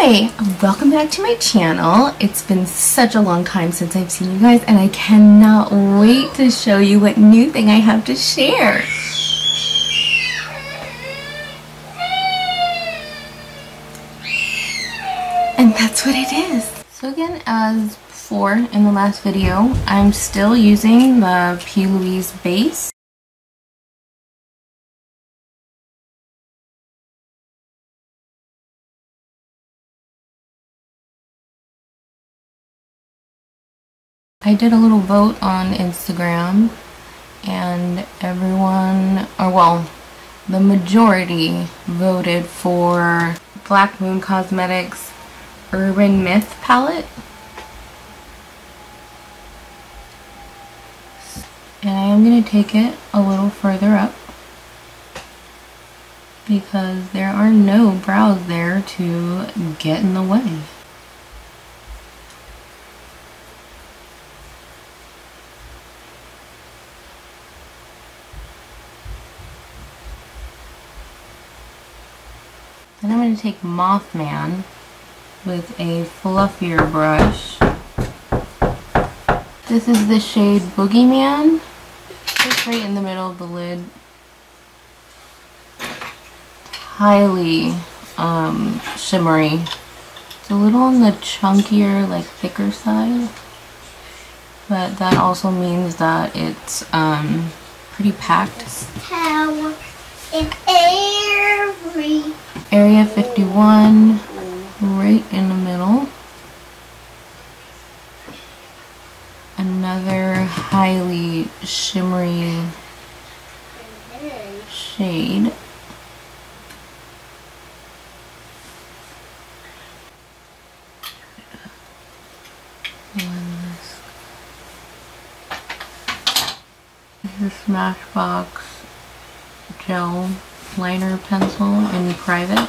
Hi! Welcome back to my channel. It's been such a long time since I've seen you guys and I cannot wait to show you what new thing I have to share. And that's what it is. So again, as before in the last video, I'm still using the P. Louise base. I did a little vote on Instagram and everyone, or well, the majority voted for Black Moon Cosmetics Urban Myth palette. And I am going to take it a little further up because there are no brows there to get in the way. Then I'm going to take Mothman with a fluffier brush. This is the shade Boogeyman. Just right in the middle of the lid. Highly shimmery. It's a little on the chunkier, like thicker side. But that also means that it's pretty packed. Tower in every Area 51, right in the middle. Another highly shimmery shade. This is Smashbox gel liner pencil in Private.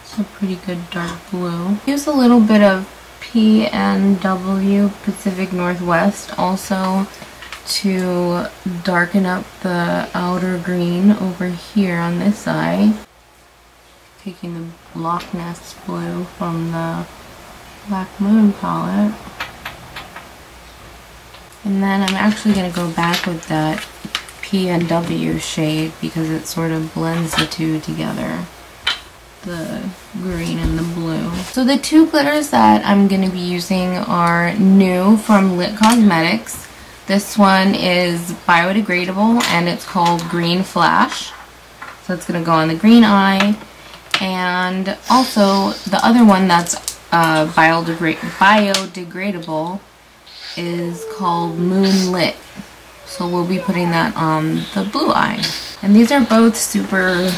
It's a pretty good dark blue. Use a little bit of PNW Pacific Northwest also to darken up the outer green over here on this eye. Taking the Loch Ness blue from the Black Moon palette. And then I'm actually going to go back with that PNW shade because it sort of blends the two together, the green and the blue. So the two glitters that I'm going to be using are new from Lit Cosmetics. This one is biodegradable and it's called Green Flash. So it's going to go on the green eye. And also the other one that's biodegradable is called Moonlit. So we'll be putting that on the blue eye. And these are both super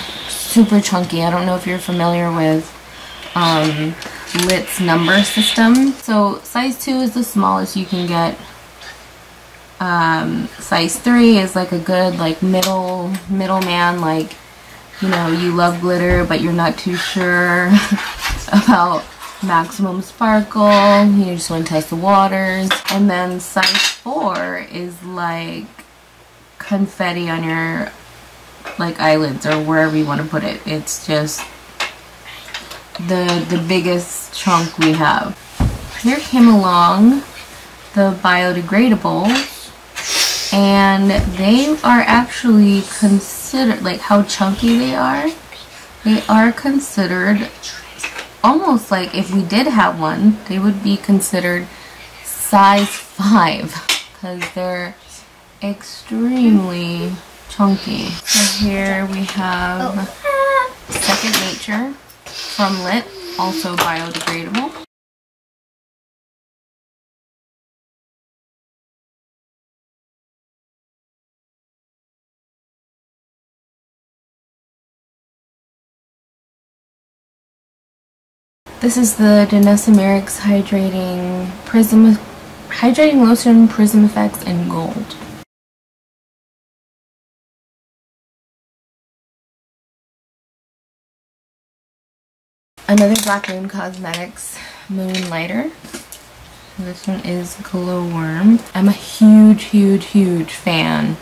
chunky. I don't know if you're familiar with Lit's number system. So size 2 is the smallest you can get. Size 3 is like a good like middleman, like, you know, you love glitter but you're not too sure about maximum sparkle, you just want to test the waters. And then size 4 is like confetti on your like eyelids or wherever you want to put it. It's just the biggest chunk we have. Here came along the biodegradables, and they are actually considered, like how chunky they are considered almost like, if we did have one, they would be considered size 5 because they're extremely chunky. So here we have Second Nature from Lit, also biodegradable. This is the Danessa Myricks Hydrating Lotion Prism Effects in Gold. Another Black Moon Cosmetics Moonlighter. This one is Glowworm. I'm a huge fan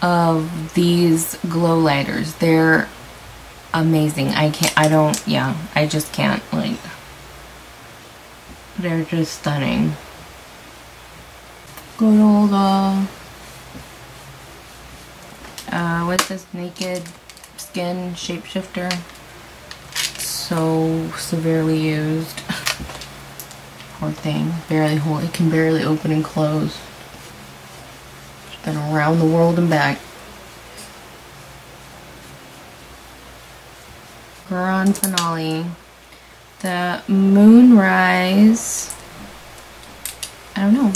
of these glow lighters. They're amazing. I just can't, like, They're just stunning. Good old, what's this, Naked Skin Shapeshifter? So severely used. Poor thing. It can barely open and close. It's been around the world and back. Grand finale. The Moonrise. I don't know.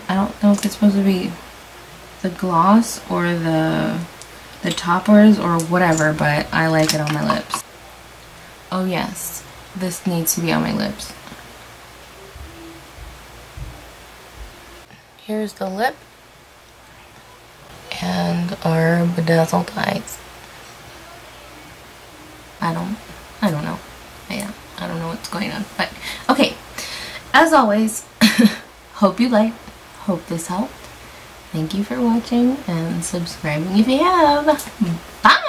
I don't know if it's supposed to be the gloss or the toppers or whatever, but I like it on my lips. Oh yes, this needs to be on my lips. Here's the lip and our bedazzled eyes. I don't know. Yeah, I don't know what's going on, but okay. As always, hope you liked. Hope this helped. Thank you for watching and subscribing if you have. Bye!